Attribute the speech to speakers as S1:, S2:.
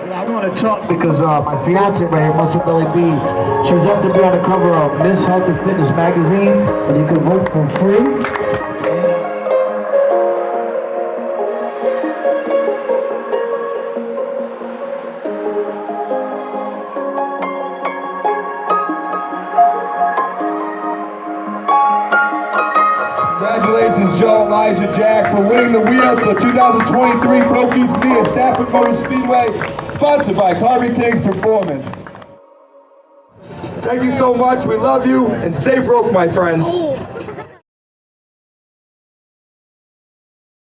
S1: I want to talk because my fiance right here, Muscle Belly B, she's up to be on the cover of Miss Healthy Fitness magazine, and you can vote for free.
S2: Congratulations, Joe, Elijah, Jack, for winning the wheels for the 2023 Broke.East.Meet at Stafford MotorSpeedway, sponsored by Carbon Kings Performance. Thank you so much. We love you, and stay broke, my friends.